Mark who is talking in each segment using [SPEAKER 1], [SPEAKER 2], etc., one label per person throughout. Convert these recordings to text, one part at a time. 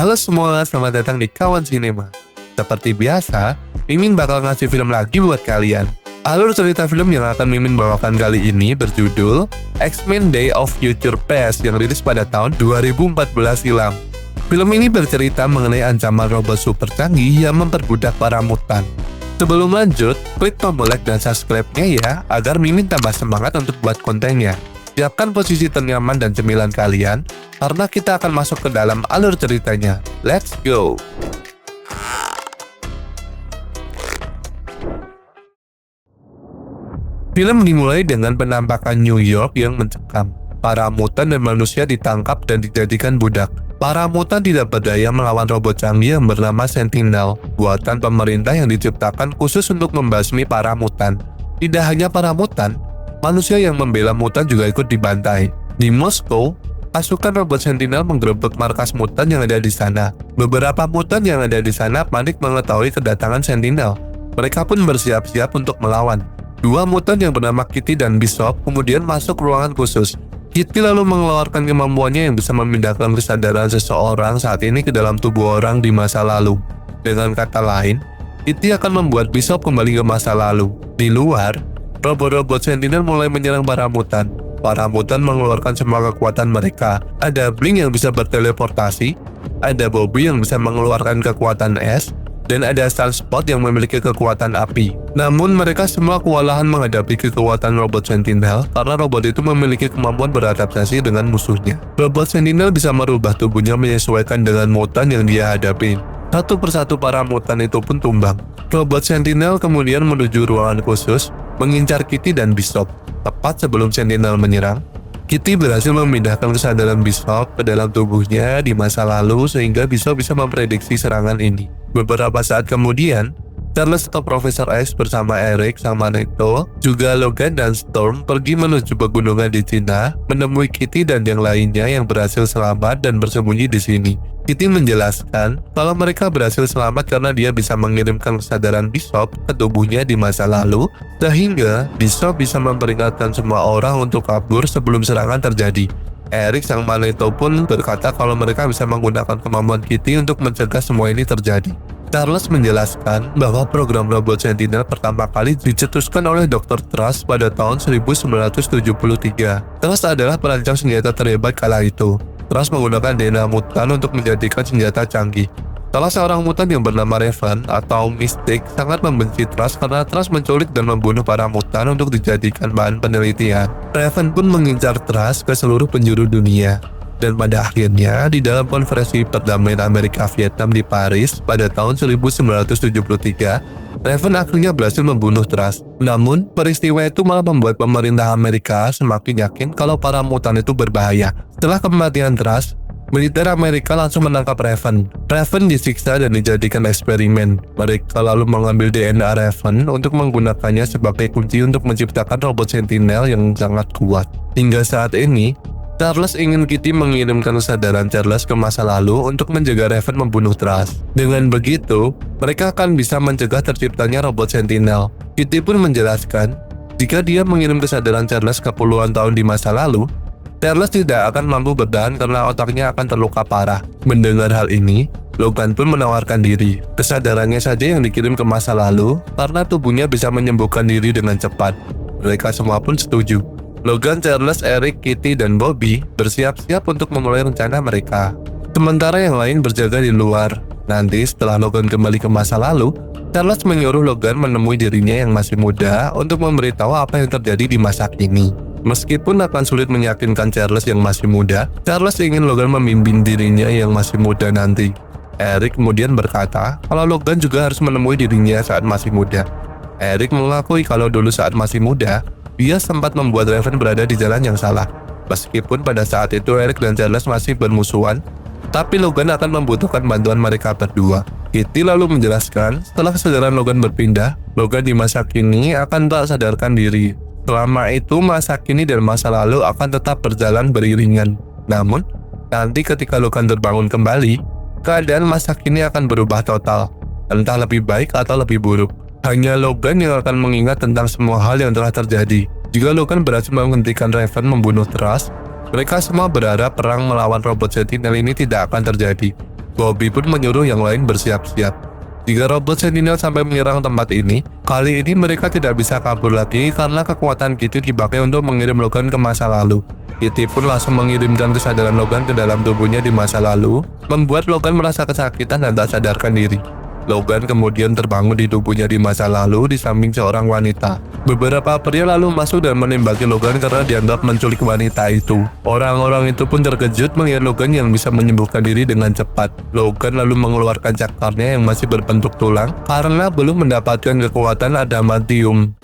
[SPEAKER 1] Halo semua, selamat datang di Kawan Sinema. Seperti biasa, Mimin bakal ngasih film lagi buat kalian. Alur cerita film yang akan Mimin bawakan kali ini berjudul X-Men Day of Future Past yang rilis pada tahun 2014 silam. Film ini bercerita mengenai ancaman robot super canggih yang memperbudak para mutan. Sebelum lanjut, klik tombol like dan subscribe-nya ya, agar Mimin tambah semangat untuk buat kontennya. Siapkan posisi ternyaman dan cemilan kalian, karena kita akan masuk ke dalam alur ceritanya. Let's go! Film dimulai dengan penampakan New York yang mencekam. Para mutan dan manusia ditangkap dan dijadikan budak. Para mutan tidak berdaya melawan robot canggih yang bernama Sentinel, buatan pemerintah yang diciptakan khusus untuk membasmi para mutan. Tidak hanya para mutan, manusia yang membela mutan juga ikut dibantai. Di Moskow, pasukan robot Sentinel menggerebek markas mutan yang ada di sana. Beberapa mutan yang ada di sana panik mengetahui kedatangan Sentinel. Mereka pun bersiap-siap untuk melawan. Dua mutan yang bernama Kitty dan Bishop kemudian masuk ruangan khusus. Kitty lalu mengeluarkan kemampuannya yang bisa memindahkan kesadaran seseorang saat ini ke dalam tubuh orang di masa lalu. Dengan kata lain, Kitty akan membuat Bishop kembali ke masa lalu. Di luar, robot-robot Sentinel mulai menyerang para mutan. Para mutan mengeluarkan semua kekuatan mereka. Ada Blink yang bisa berteleportasi, ada Bobby yang bisa mengeluarkan kekuatan es, dan ada Sunspot yang memiliki kekuatan api. Namun mereka semua kewalahan menghadapi kekuatan robot Sentinel karena robot itu memiliki kemampuan beradaptasi dengan musuhnya. Robot Sentinel bisa merubah tubuhnya menyesuaikan dengan mutan yang dia hadapi. Satu persatu para mutan itu pun tumbang. Robot Sentinel kemudian menuju ruangan khusus, mengincar Kitty dan Bishop. Tepat sebelum Sentinel menyerang, Kitty berhasil memindahkan kesadaran Bishop ke dalam tubuhnya di masa lalu sehingga Bishop bisa memprediksi serangan ini. Beberapa saat kemudian, Charles atau Profesor X bersama Eric, sang Magneto, juga Logan dan Storm pergi menuju pegunungan di Cina, menemui Kitty dan yang lainnya yang berhasil selamat dan bersembunyi di sini. Kitty menjelaskan kalau mereka berhasil selamat karena dia bisa mengirimkan kesadaran Bishop ke tubuhnya di masa lalu, sehingga Bishop bisa memperingatkan semua orang untuk kabur sebelum serangan terjadi. Eric, sang Magneto pun berkata kalau mereka bisa menggunakan kemampuan Kitty untuk mencegah semua ini terjadi. Charles menjelaskan bahwa program robot Sentinel pertama kali dicetuskan oleh Dr. Trask pada tahun 1973. Trask adalah perancang senjata terhebat kala itu. Trask menggunakan DNA mutan untuk menjadikan senjata canggih. Salah seorang mutan yang bernama Raven atau Mystic sangat membenci Trask karena Trask menculik dan membunuh para mutan untuk dijadikan bahan penelitian. Raven pun mengincar Trask ke seluruh penjuru dunia. Dan pada akhirnya, di dalam konferensi perdamaian Amerika-Vietnam di Paris pada tahun 1973, Raven akhirnya berhasil membunuh Trask. Namun, peristiwa itu malah membuat pemerintah Amerika semakin yakin kalau para mutan itu berbahaya. Setelah kematian Trask, militer Amerika langsung menangkap Raven. Raven disiksa dan dijadikan eksperimen. Mereka lalu mengambil DNA Raven untuk menggunakannya sebagai kunci untuk menciptakan robot Sentinel yang sangat kuat. Hingga saat ini, Charles ingin Kitty mengirimkan kesadaran Charles ke masa lalu untuk mencegah Raven membunuh Trask. Dengan begitu, mereka akan bisa mencegah terciptanya robot Sentinel. Kitty pun menjelaskan, jika dia mengirim kesadaran Charles ke puluhan tahun di masa lalu, Charles tidak akan mampu bertahan karena otaknya akan terluka parah. Mendengar hal ini, Logan pun menawarkan diri. Kesadarannya saja yang dikirim ke masa lalu karena tubuhnya bisa menyembuhkan diri dengan cepat. Mereka semua pun setuju. Logan, Charles, Eric, Kitty, dan Bobby bersiap-siap untuk memulai rencana mereka. Sementara yang lain berjaga di luar. Nanti setelah Logan kembali ke masa lalu, Charles menyuruh Logan menemui dirinya yang masih muda untuk memberitahu apa yang terjadi di masa kini. Meskipun akan sulit meyakinkan Charles yang masih muda, Charles ingin Logan memimpin dirinya yang masih muda nanti. Eric kemudian berkata kalau Logan juga harus menemui dirinya saat masih muda. Eric mengakui kalau dulu saat masih muda, dia sempat membuat Raven berada di jalan yang salah. Meskipun pada saat itu Eric dan Charles masih bermusuhan, tapi Logan akan membutuhkan bantuan mereka berdua. Kitty lalu menjelaskan setelah kesadaran Logan berpindah, Logan di masa kini akan tak sadarkan diri. Selama itu masa kini dan masa lalu akan tetap berjalan beriringan. Namun, nanti ketika Logan terbangun kembali, keadaan masa kini akan berubah total, entah lebih baik atau lebih buruk. Hanya Logan yang akan mengingat tentang semua hal yang telah terjadi. Jika Logan berhasil menghentikan Raven membunuh Trask, mereka semua berharap perang melawan robot Sentinel ini tidak akan terjadi. Bobby pun menyuruh yang lain bersiap-siap. Jika robot Sentinel sampai menyerang tempat ini, kali ini mereka tidak bisa kabur lagi karena kekuatan Kitty dipakai untuk mengirim Logan ke masa lalu. Kitty pun langsung mengirimkan kesadaran Logan ke dalam tubuhnya di masa lalu, membuat Logan merasa kesakitan dan tak sadarkan diri. Logan kemudian terbangun di tubuhnya di masa lalu di samping seorang wanita. Beberapa pria lalu masuk dan menembaki Logan karena dianggap menculik wanita itu. Orang-orang itu pun terkejut melihat Logan yang bisa menyembuhkan diri dengan cepat. Logan lalu mengeluarkan cakarnya yang masih berbentuk tulang karena belum mendapatkan kekuatan adamantium.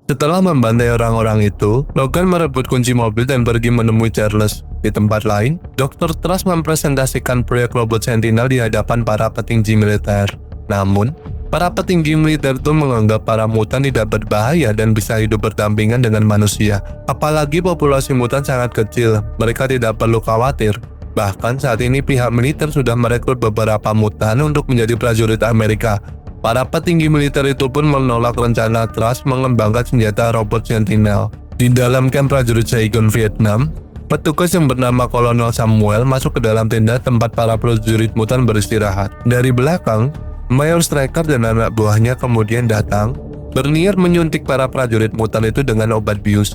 [SPEAKER 1] Setelah membantai orang-orang itu, Logan merebut kunci mobil dan pergi menemui Charles. Di tempat lain, Dr. Trask mempresentasikan proyek robot Sentinel di hadapan para petinggi militer. Namun, para petinggi militer itu menganggap para mutan tidak berbahaya dan bisa hidup berdampingan dengan manusia. Apalagi populasi mutan sangat kecil, mereka tidak perlu khawatir. Bahkan saat ini pihak militer sudah merekrut beberapa mutan untuk menjadi prajurit Amerika. Para petinggi militer itu pun menolak rencana Trask mengembangkan senjata robot Sentinel. Di dalam kamp prajurit Saigon, Vietnam, petugas yang bernama Kolonel Samuel masuk ke dalam tenda tempat para prajurit mutan beristirahat. Dari belakang, Mayor Striker dan anak buahnya kemudian datang, berniat menyuntik para prajurit mutan itu dengan obat bius.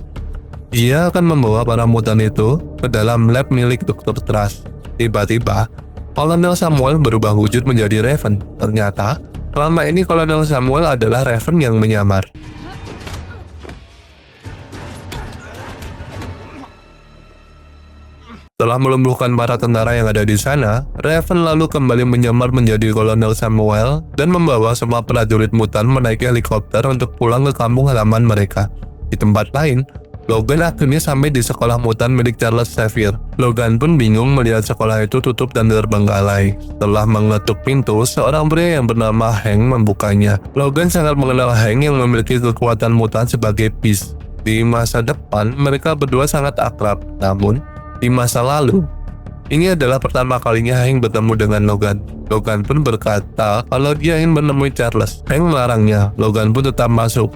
[SPEAKER 1] Dia akan membawa para mutan itu ke dalam lab milik Dr. Trask. Tiba-tiba, Kolonel Samuel berubah wujud menjadi Raven. Ternyata, selama ini Kolonel Samuel adalah Raven yang menyamar. Setelah melumpuhkan para tentara yang ada di sana, Raven lalu kembali menyamar menjadi Kolonel Samuel dan membawa semua prajurit mutan menaiki helikopter untuk pulang ke kampung halaman mereka. Di tempat lain, Logan akhirnya sampai di sekolah mutan milik Charles Xavier. Logan pun bingung melihat sekolah itu tutup dan terbengkalai. Setelah mengetuk pintu, seorang pria yang bernama Hank membukanya. Logan sangat mengenal Hank yang memiliki kekuatan mutan sebagai Beast. Di masa depan, mereka berdua sangat akrab. Namun, di masa lalu, ini adalah pertama kalinya Hank bertemu dengan Logan. Logan pun berkata kalau dia ingin menemui Charles. Hank melarangnya. Logan pun tetap masuk.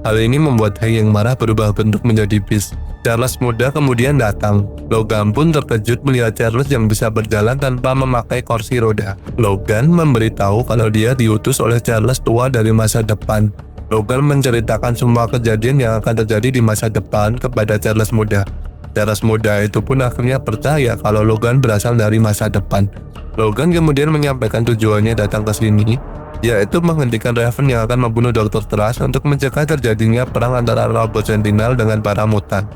[SPEAKER 1] Hal ini membuat Hank yang marah berubah bentuk menjadi Beast. Charles muda kemudian datang. Logan pun terkejut melihat Charles yang bisa berjalan tanpa memakai kursi roda. Logan memberitahu kalau dia diutus oleh Charles tua dari masa depan. Logan menceritakan semua kejadian yang akan terjadi di masa depan kepada Charles muda. Charles muda itu pun akhirnya percaya kalau Logan berasal dari masa depan. Logan kemudian menyampaikan tujuannya datang ke sini, yaitu menghentikan Raven yang akan membunuh Dr. Trask untuk mencegah terjadinya perang antara robot Sentinel dengan para mutan.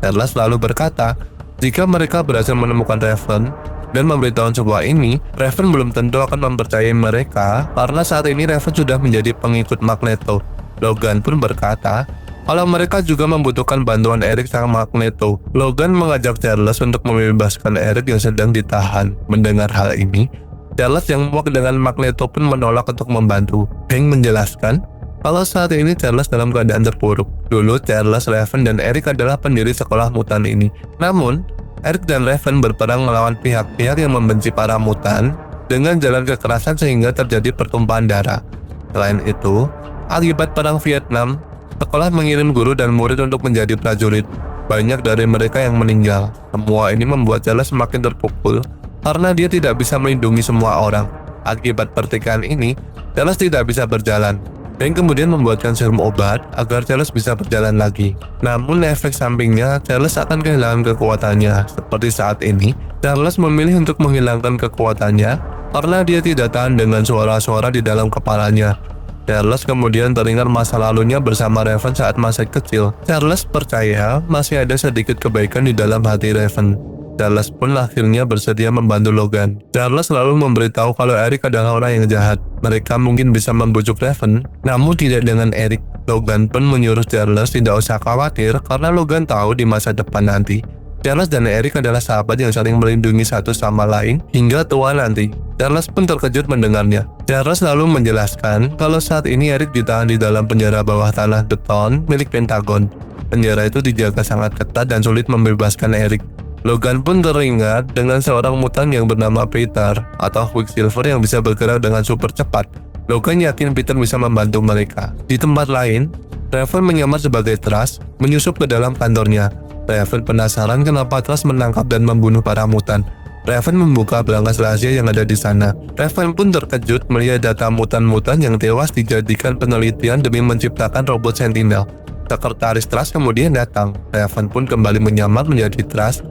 [SPEAKER 1] Charles lalu berkata, jika mereka berhasil menemukan Raven dan memberitahu semua ini, Raven belum tentu akan mempercayai mereka karena saat ini Raven sudah menjadi pengikut Magneto. Logan pun berkata, kalau mereka juga membutuhkan bantuan Eric sang Magneto. Logan mengajak Charles untuk membebaskan Eric yang sedang ditahan. Mendengar hal ini, Charles yang muak dengan Magneto pun menolak untuk membantu. Hank menjelaskan kalau saat ini Charles dalam keadaan terpuruk. Dulu Charles, Raven, dan Eric adalah pendiri sekolah mutan ini. Namun, Eric dan Raven berperang melawan pihak-pihak yang membenci para mutan dengan jalan kekerasan sehingga terjadi pertumpahan darah. Selain itu, akibat perang Vietnam, sekolah mengirim guru dan murid untuk menjadi prajurit. Banyak dari mereka yang meninggal. Semua ini membuat Charles semakin terpukul karena dia tidak bisa melindungi semua orang. Akibat pertikaian ini, Charles tidak bisa berjalan. Dan kemudian membuatkan serum obat agar Charles bisa berjalan lagi. Namun efek sampingnya, Charles akan kehilangan kekuatannya. Seperti saat ini, Charles memilih untuk menghilangkan kekuatannya karena dia tidak tahan dengan suara-suara di dalam kepalanya. Charles kemudian teringat masa lalunya bersama Raven saat masih kecil. Charles percaya masih ada sedikit kebaikan di dalam hati Raven. Charles pun akhirnya bersedia membantu Logan. Charles lalu memberitahu kalau Eric adalah orang yang jahat. Mereka mungkin bisa membujuk Raven, namun tidak dengan Eric. Logan pun menyuruh Charles tidak usah khawatir karena Logan tahu di masa depan nanti Charles dan Eric adalah sahabat yang saling melindungi satu sama lain hingga tua nanti. Charles pun terkejut mendengarnya. Charles lalu menjelaskan kalau saat ini Eric ditahan di dalam penjara bawah tanah The Town milik Pentagon. Penjara itu dijaga sangat ketat dan sulit membebaskan Eric. Logan pun teringat dengan seorang mutan yang bernama Peter atau Quicksilver yang bisa bergerak dengan super cepat. Logan yakin Peter bisa membantu mereka. Di tempat lain, Raven menyamar sebagai Trask menyusup ke dalam kantornya. Raven penasaran kenapa Trust menangkap dan membunuh para mutan. Raven membuka berangkas rahasia yang ada di sana. Raven pun terkejut melihat data mutan-mutan yang tewas dijadikan penelitian demi menciptakan robot Sentinel. Sekretaris Trust kemudian datang. Raven pun kembali menyamar menjadi Trust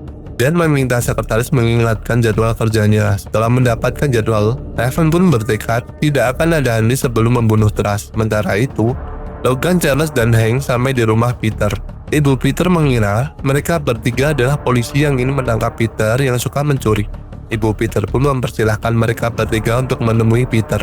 [SPEAKER 1] dan meminta sekretaris mengingatkan jadwal kerjanya. Setelah mendapatkan jadwal, Raven pun bertekad tidak akan ada henti sebelum membunuh Trust. Sementara itu, Logan, Charles, dan Hank sampai di rumah Peter. Ibu Peter mengira mereka bertiga adalah polisi yang ingin menangkap Peter yang suka mencuri. Ibu Peter pun mempersilahkan mereka bertiga untuk menemui Peter.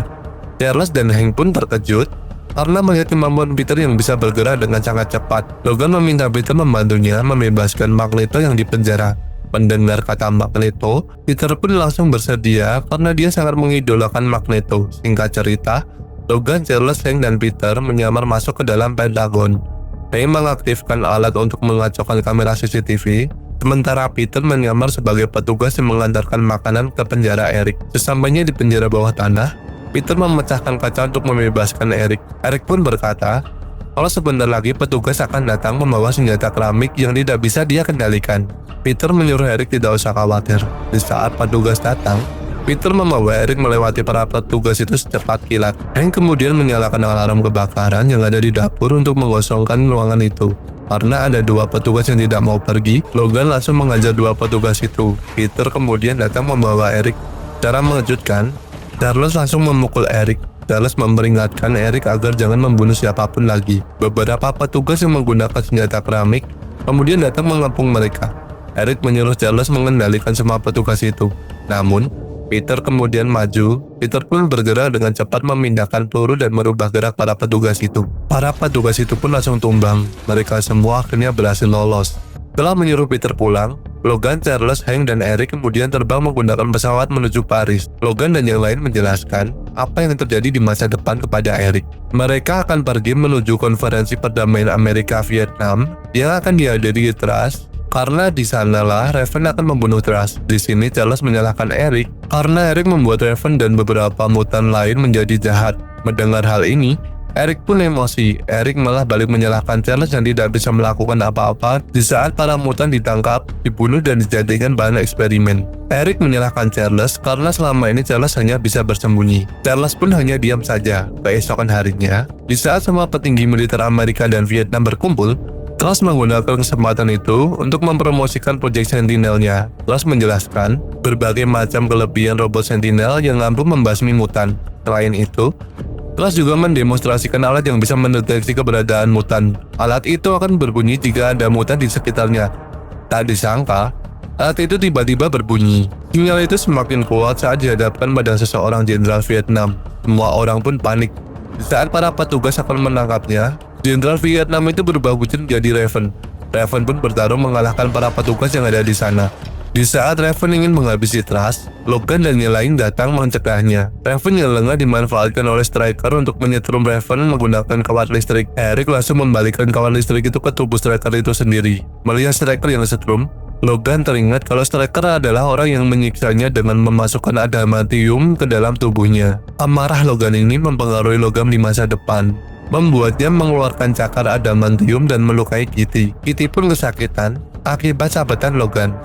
[SPEAKER 1] Charles dan Hank pun terkejut karena melihat kemampuan Peter yang bisa bergerak dengan sangat cepat. Logan meminta Peter membantunya membebaskan Magneto yang dipenjara. Mendengar kata Magneto, Peter pun langsung bersedia karena dia sangat mengidolakan Magneto. Singkat cerita, Logan, Charles, Hank, dan Peter menyamar masuk ke dalam Pentagon. Hank mengaktifkan alat untuk mengacaukan kamera CCTV, sementara Peter menyamar sebagai petugas yang mengantarkan makanan ke penjara Eric. Sesampainya di penjara bawah tanah, Peter memecahkan kaca untuk membebaskan Eric. Eric pun berkata, kalau sebentar lagi petugas akan datang membawa senjata keramik yang tidak bisa dia kendalikan. Peter menyuruh Eric tidak usah khawatir. Di saat petugas datang, Peter membawa Eric melewati para petugas itu secepat kilat. Hank kemudian menyalakan alarm kebakaran yang ada di dapur untuk mengosongkan ruangan itu. Karena ada dua petugas yang tidak mau pergi, Logan langsung mengajar dua petugas itu. Peter kemudian datang membawa Eric. Secara mengejutkan, Charles langsung memukul Eric. Charles memperingatkan Eric agar jangan membunuh siapapun lagi. Beberapa petugas yang menggunakan senjata keramik kemudian datang mengepung mereka. Eric menyuruh Charles mengendalikan semua petugas itu. Namun, Peter kemudian maju. Peter pun bergerak dengan cepat memindahkan peluru dan merubah gerak para petugas itu. Para petugas itu pun langsung tumbang. Mereka semua akhirnya berhasil lolos. Setelah menyuruh Peter pulang, Logan, Charles, Hank, dan Eric kemudian terbang menggunakan pesawat menuju Paris. Logan dan yang lain menjelaskan apa yang terjadi di masa depan kepada Eric. Mereka akan pergi menuju konferensi perdamaian Amerika-Vietnam yang akan dihadiri Trust. Karena di sanalah Raven akan membunuh Trust. Di sini Charles menyalahkan Eric karena Eric membuat Raven dan beberapa mutan lain menjadi jahat. Mendengar hal ini, Eric pun emosi. Eric malah balik menyalahkan Charles yang tidak bisa melakukan apa-apa di saat para mutan ditangkap, dibunuh, dan dijadikan bahan eksperimen. Eric menyalahkan Charles karena selama ini Charles hanya bisa bersembunyi. Charles pun hanya diam saja. Keesokan harinya, di saat semua petinggi militer Amerika dan Vietnam berkumpul, Trust menggunakan kesempatan itu untuk mempromosikan proyek Sentinel-nya. Trust menjelaskan berbagai macam kelebihan robot Sentinel yang mampu membasmi mutan. Selain itu, Trust juga mendemonstrasikan alat yang bisa mendeteksi keberadaan mutan. Alat itu akan berbunyi jika ada mutan di sekitarnya. Tak disangka, alat itu tiba-tiba berbunyi. Sinyal itu semakin kuat saat dihadapkan pada seseorang jenderal Vietnam. Semua orang pun panik. Di saat para petugas akan menangkapnya, jenderal Vietnam itu berubah wujud menjadi Raven. Raven pun bertarung mengalahkan para petugas yang ada di sana. Di saat Raven ingin menghabisi Trust, Logan dan yang lain datang mencegahnya. Raven yang lengah dimanfaatkan oleh Stryker untuk menyetrum Raven menggunakan kawat listrik. Eric langsung membalikkan kawat listrik itu ke tubuh Stryker itu sendiri. Melihat Stryker yang setrum, Logan teringat kalau Stryker adalah orang yang menyiksanya dengan memasukkan adamantium ke dalam tubuhnya. Amarah Logan ini mempengaruhi Logan di masa depan, membuatnya mengeluarkan cakar adamantium dan melukai Kitty. Kitty pun kesakitan akibat sabetan Logan.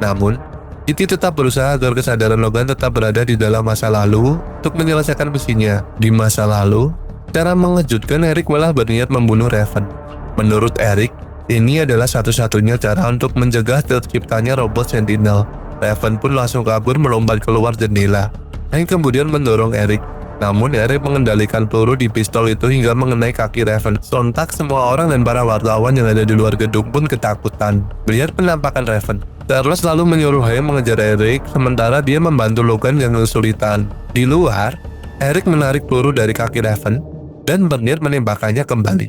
[SPEAKER 1] Namun, Kitty tetap berusaha agar kesadaran Logan tetap berada di dalam masa lalu untuk menyelesaikan misinya. Di masa lalu, secara mengejutkan Eric malah berniat membunuh Raven. Menurut Eric, ini adalah satu-satunya cara untuk mencegah terciptanya robot Sentinel. Raven pun langsung kabur melompat keluar jendela. Hank kemudian mendorong Eric. Namun Eric mengendalikan peluru di pistol itu hingga mengenai kaki Raven. Sontak semua orang dan para wartawan yang ada di luar gedung pun ketakutan melihat penampakan Raven. Charles lalu menyuruh Hank mengejar Eric, sementara dia membantu Logan yang kesulitan. Di luar, Eric menarik peluru dari kaki Raven dan berniat menembakkannya kembali.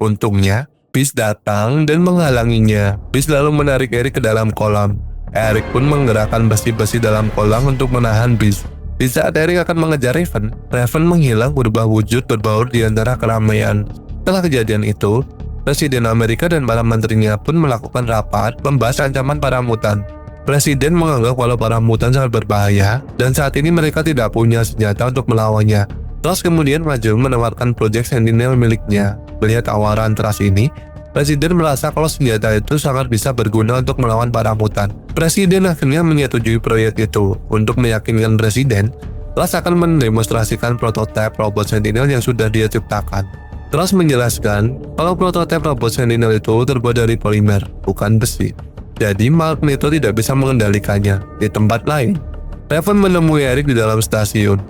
[SPEAKER 1] Untungnya, Beast datang dan menghalanginya. Beast lalu menarik Eric ke dalam kolam. Eric pun menggerakkan besi-besi dalam kolam untuk menahan Beast. Di saat Eric akan mengejar Raven menghilang berubah wujud berbaur di antara keramaian. Setelah kejadian itu, Presiden Amerika dan para menterinya pun melakukan rapat membahas ancaman para mutan. Presiden menganggap kalau para mutan sangat berbahaya dan saat ini mereka tidak punya senjata untuk melawannya. Trust kemudian maju menawarkan proyek Sentinel miliknya. Melihat tawaran Trust ini, Presiden merasa kalau senjata itu sangat bisa berguna untuk melawan para mutan. Presiden akhirnya menyetujui proyek itu. Untuk meyakinkan Presiden, Trust akan mendemonstrasikan prototipe robot Sentinel yang sudah dia ciptakan. Trust menjelaskan kalau prototipe robot Sentinel itu terbuat dari polimer, bukan besi. Jadi Magneto tidak bisa mengendalikannya. Di tempat lain, Raven menemui Eric di dalam stasiun.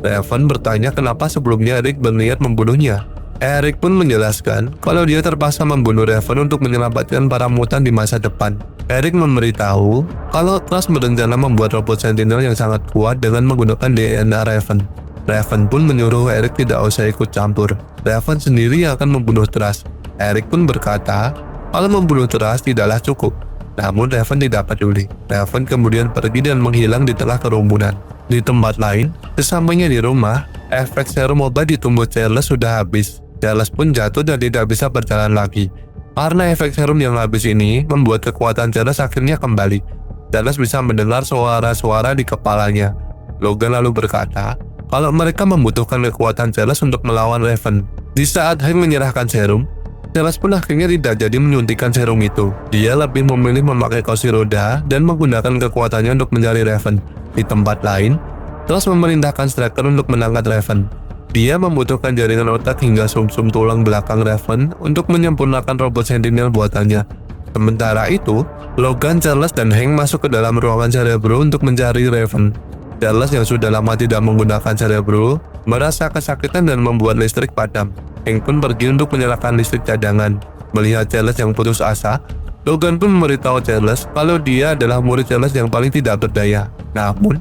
[SPEAKER 1] Raven bertanya kenapa sebelumnya Eric berniat membunuhnya. Eric pun menjelaskan kalau dia terpaksa membunuh Raven untuk menyelamatkan para mutan di masa depan. Eric memberitahu kalau Trust berencana membuat robot Sentinel yang sangat kuat dengan menggunakan DNA Raven. Raven pun menyuruh Eric tidak usah ikut campur. Raven sendiri yang akan membunuh Trust. Eric pun berkata kalau membunuh Trust tidaklah cukup. Namun Raven tidak peduli. Raven kemudian pergi dan menghilang di tengah kerumunan. Di tempat lain, sesampainya di rumah, efek serum obat di tubuh Charles sudah habis. Charles pun jatuh dan tidak bisa berjalan lagi. Karena efek serum yang habis ini membuat kekuatan Charles akhirnya kembali. Charles bisa mendengar suara-suara di kepalanya. Logan lalu berkata kalau mereka membutuhkan kekuatan Charles untuk melawan Raven. Di saat Hank menyerahkan serum, Charles pun akhirnya tidak jadi menyuntikkan serum itu. Dia lebih memilih memakai kursi roda dan menggunakan kekuatannya untuk mencari Raven. Di tempat lain, Trust memerintahkan Stryker untuk menangkap Raven. Dia membutuhkan jaringan otak hingga sumsum tulang belakang Raven untuk menyempurnakan robot Sentinel buatannya. Sementara itu, Logan, Charles, dan Hank masuk ke dalam ruangan Cerebro untuk mencari Raven. Charles yang sudah lama tidak menggunakan Cerebro merasa kesakitan dan membuat listrik padam. Hank pun pergi untuk menyalakan listrik cadangan. Melihat Charles yang putus asa, Logan pun memberitahu Charles kalau dia adalah murid Charles yang paling tidak berdaya. Namun,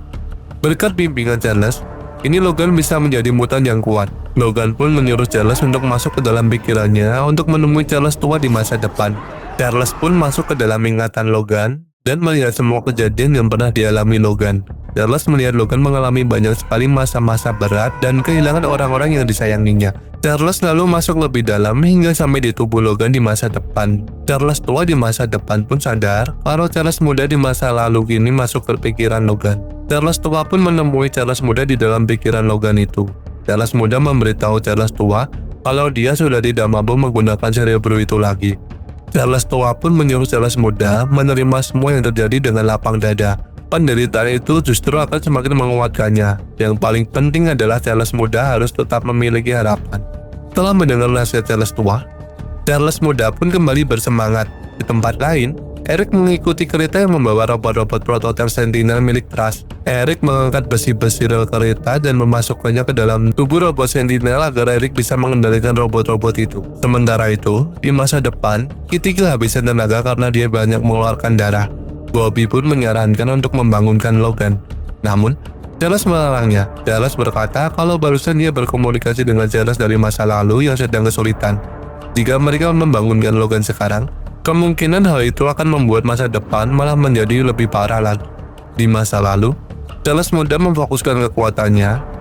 [SPEAKER 1] berkat bimbingan Charles, ini Logan bisa menjadi mutan yang kuat. Logan pun menyuruh Charles untuk masuk ke dalam pikirannya untuk menemui Charles tua di masa depan. Charles pun masuk ke dalam ingatan Logan dan melihat semua kejadian yang pernah dialami Logan. Charles melihat Logan mengalami banyak sekali masa-masa berat dan kehilangan orang-orang yang disayanginya. Charles lalu masuk lebih dalam hingga sampai di tubuh Logan di masa depan. Charles tua di masa depan pun sadar kalau Charles muda di masa lalu kini masuk ke pikiran Logan. Charles tua pun menemui Charles muda di dalam pikiran Logan itu. Charles muda memberitahu Charles tua kalau dia sudah tidak mampu menggunakan Cerebro itu lagi. Charles tua pun menyuruh Charles muda menerima semua yang terjadi dengan lapang dada. Penderitaan itu justru akan semakin menguatkannya. Yang paling penting adalah Charles muda harus tetap memiliki harapan. Setelah mendengar nasihat Charles tua, Charles muda pun kembali bersemangat. Di tempat lain, Eric mengikuti kereta yang membawa robot-robot prototipe Sentinel milik Trust. Eric mengangkat besi-besi rel kereta dan memasukkannya ke dalam tubuh robot Sentinel agar Eric bisa mengendalikan robot-robot itu. Sementara itu, di masa depan, Kitty kehabisan tenaga karena dia banyak mengeluarkan darah. Bobby pun menyarankan untuk membangunkan Logan. Namun, Charles melarangnya. Charles berkata kalau barusan dia berkomunikasi dengan Charles dari masa lalu yang sedang kesulitan. Jika mereka membangunkan Logan sekarang, kemungkinan hal itu akan membuat masa depan malah menjadi lebih parah lagi. Di masa lalu, Charles muda memfokuskan kekuatannya.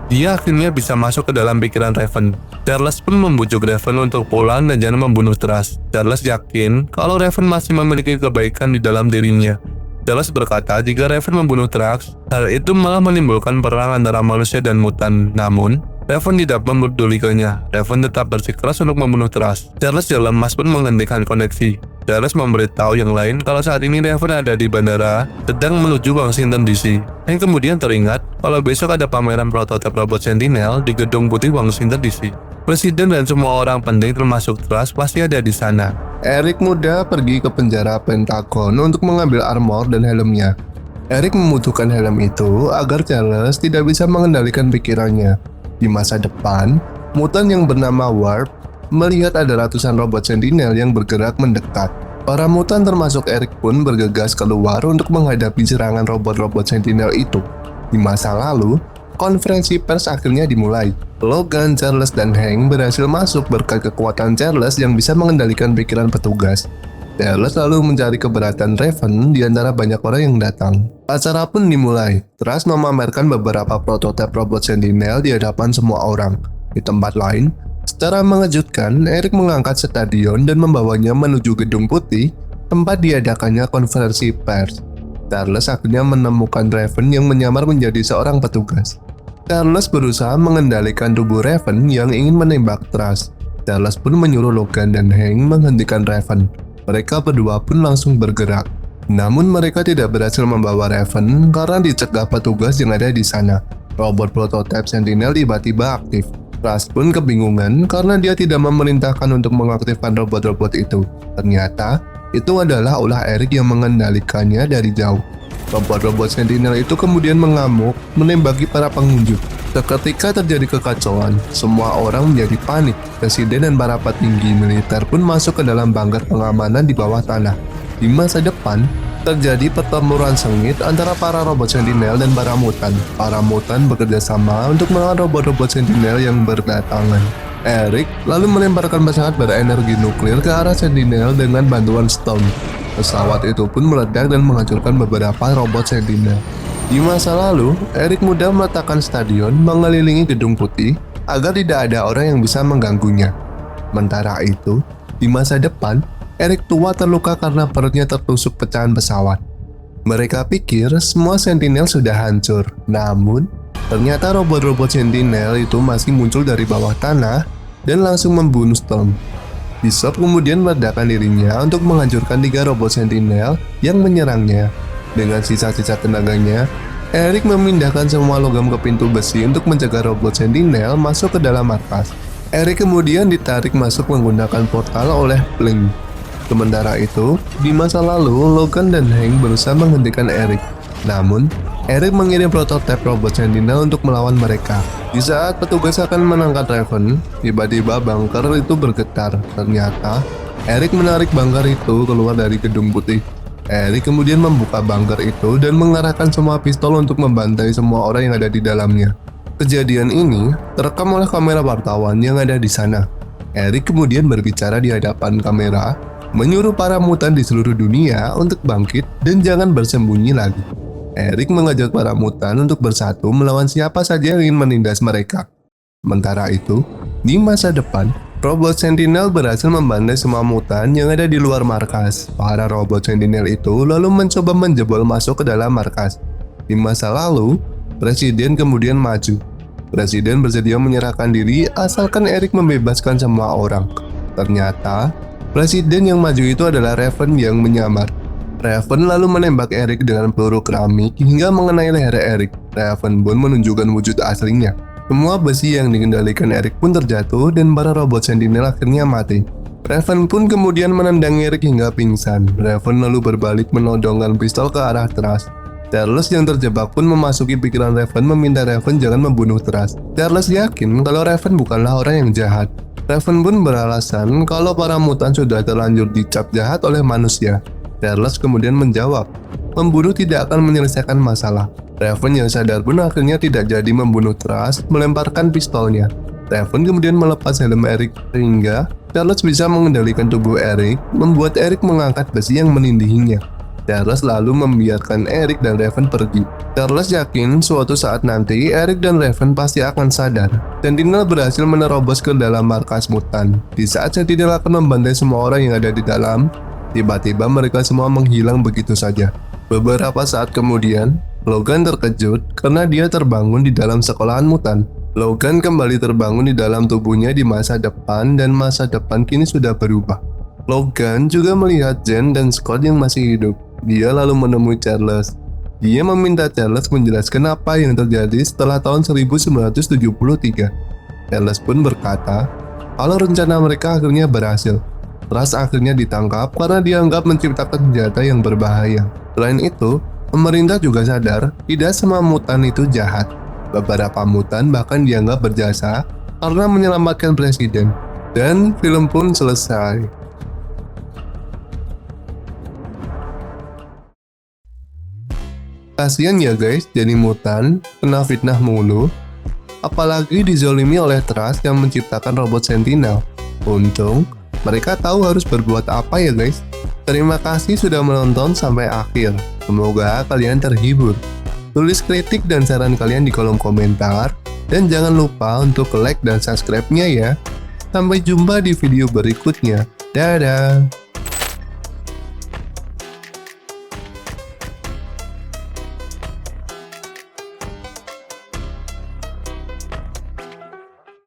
[SPEAKER 1] Dia akhirnya bisa masuk ke dalam pikiran Raven. Charles pun membujuk Raven untuk pulang dan jangan membunuh Trust. Charles yakin kalau Raven masih memiliki kebaikan di dalam dirinya. Charles berkata jika Raven membunuh Trust, hal itu malah menimbulkan perang antara manusia dan mutan. Namun, Raven tidak memedulikannya. Raven tetap bersikeras untuk membunuh Trust. Charles yang lemas pun menghentikan koneksi. Charles memberitahu yang lain kalau saat ini Raven ada di bandara sedang menuju Washington DC. Yang kemudian teringat kalau besok ada pameran prototipe robot Sentinel di Gedung Putih Washington DC. Presiden dan semua orang penting termasuk Trust pasti ada di sana.
[SPEAKER 2] Eric muda pergi ke penjara Pentagon untuk mengambil armor dan helmnya. Eric membutuhkan helm itu agar Charles tidak bisa mengendalikan pikirannya. Di masa depan, mutan yang bernama Warp melihat ada ratusan robot Sentinel yang bergerak mendekat. Para mutan termasuk Eric pun bergegas keluar untuk menghadapi serangan robot-robot Sentinel itu. Di masa lalu, konferensi pers akhirnya dimulai. Logan, Charles, dan Hank berhasil masuk berkat kekuatan Charles yang bisa mengendalikan pikiran petugas. Charles lalu mencari keberatan Raven di antara banyak orang yang datang. Acara pun dimulai. Trust memamerkan beberapa prototipe robot Sentinel di hadapan semua orang. Di tempat lain, secara mengejutkan, Eric mengangkat stadion dan membawanya menuju Gedung Putih, tempat diadakannya konferensi pers. Charles akhirnya menemukan Raven yang menyamar menjadi seorang petugas. Charles berusaha mengendalikan tubuh Raven yang ingin menembak Trust. Charles pun menyuruh Logan dan Hank menghentikan Raven. Mereka berdua pun langsung bergerak. Namun mereka tidak berhasil membawa Raven karena dicegah petugas yang ada di sana. Robot prototipe Sentinel tiba-tiba aktif. Russ pun kebingungan karena dia tidak memerintahkan untuk mengaktifkan robot-robot itu. Ternyata itu adalah ulah Eric yang mengendalikannya dari jauh. Robot-robot Sentinel itu kemudian mengamuk, menembaki para pengunjung. Seketika terjadi kekacauan, semua orang menjadi panik. Presiden dan para petinggi militer pun masuk ke dalam bunker pengamanan di bawah tanah. Di masa depan, terjadi pertempuran sengit antara para robot Sentinel dan para mutan. Para mutan bekerja sama untuk melawan robot-robot Sentinel yang berdatangan. Eric lalu melemparkan pesawat berenergi nuklir ke arah Sentinel dengan bantuan Storm. Pesawat itu pun meledak dan menghancurkan beberapa robot Sentinel. Di masa lalu, Eric mudah meletakkan stadion mengelilingi gedung putih agar tidak ada orang yang bisa mengganggunya. Sementara itu, di masa depan, Eric tua terluka karena perutnya tertusuk pecahan pesawat. Mereka pikir semua Sentinel sudah hancur, namun ternyata robot-robot Sentinel itu masih muncul dari bawah tanah dan langsung membunuh Storm. Bishop kemudian meledakkan dirinya untuk menghancurkan 3 robot Sentinel yang menyerangnya. Dengan sisa-sisa tenaganya, Eric memindahkan semua logam ke pintu besi untuk mencegah robot Sentinel masuk ke dalam markas. Eric kemudian ditarik masuk menggunakan portal oleh Blink. Sementara itu, di masa lalu, Logan dan Hank berusaha menghentikan Eric. Namun, Eric mengirim prototipe robot Sentinel untuk melawan mereka. Di saat petugas akan menangkap Raven, tiba-tiba bunker itu bergetar. Ternyata, Eric menarik bunker itu keluar dari gedung putih. Eric kemudian membuka bunker itu dan mengarahkan semua pistol untuk membantai semua orang yang ada di dalamnya. Kejadian ini terekam oleh kamera wartawan yang ada di sana. Eric kemudian berbicara di hadapan kamera, menyuruh para mutan di seluruh dunia untuk bangkit dan jangan bersembunyi lagi. Eric mengajak para mutan untuk bersatu melawan siapa saja yang ingin menindas mereka. Sementara itu, di masa depan, robot Sentinel berhasil membantai semua mutan yang ada di luar markas. Para robot Sentinel itu lalu mencoba menjebol masuk ke dalam markas. Di masa lalu, Presiden kemudian maju. Presiden bersedia menyerahkan diri asalkan Eric membebaskan semua orang. Ternyata, Presiden yang maju itu adalah Raven yang menyamar. Raven lalu menembak Eric dengan peluru keramik hingga mengenai leher Eric. Raven pun menunjukkan wujud aslinya. Semua besi yang dikendalikan Eric pun terjatuh dan para robot Sentinel akhirnya mati. Raven pun kemudian menendang Eric hingga pingsan. Raven lalu berbalik menodongkan pistol ke arah Truss. Charles yang terjebak pun memasuki pikiran Raven meminta Raven jangan membunuh Truss. Charles yakin kalau Raven bukanlah orang yang jahat. Raven pun beralasan kalau para mutan sudah terlanjur dicap jahat oleh manusia. Charles kemudian menjawab, membunuh tidak akan menyelesaikan masalah. Raven yang sadar pun akhirnya tidak jadi membunuh Truss, melemparkan pistolnya. Raven kemudian melepas helm Eric sehingga Charles bisa mengendalikan tubuh Eric, membuat Eric mengangkat besi yang menindihinya. Charles lalu membiarkan Eric dan Raven pergi. Charles yakin suatu saat nanti Eric dan Raven pasti akan sadar. Sentinel berhasil menerobos ke dalam markas mutan. Di saat Sentinel akan membantai semua orang yang ada di dalam, tiba-tiba mereka semua menghilang begitu saja. Beberapa saat kemudian, Logan terkejut karena dia terbangun di dalam sekolahan mutan. Logan kembali terbangun di dalam tubuhnya di masa depan dan masa depan kini sudah berubah. Logan juga melihat Jen dan Scott yang masih hidup. Dia lalu menemui Charles. Dia meminta Charles menjelaskan apa yang terjadi setelah tahun 1973. Charles pun berkata kalau rencana mereka akhirnya berhasil. Truss akhirnya ditangkap karena dianggap menciptakan senjata yang berbahaya. Selain itu, pemerintah juga sadar tidak semua mutan itu jahat. Beberapa mutan bahkan dianggap berjasa karena menyelamatkan presiden. Dan film pun selesai. Kasian ya guys, jadi mutan, kena fitnah mulu. Apalagi dizolimi oleh Truss yang menciptakan robot Sentinel. Untung, mereka tahu harus berbuat apa ya guys. Terima kasih sudah menonton sampai akhir. Semoga kalian terhibur. Tulis kritik dan saran kalian di kolom komentar. Dan jangan lupa untuk like dan subscribe-nya ya. Sampai jumpa di video berikutnya. Dadah.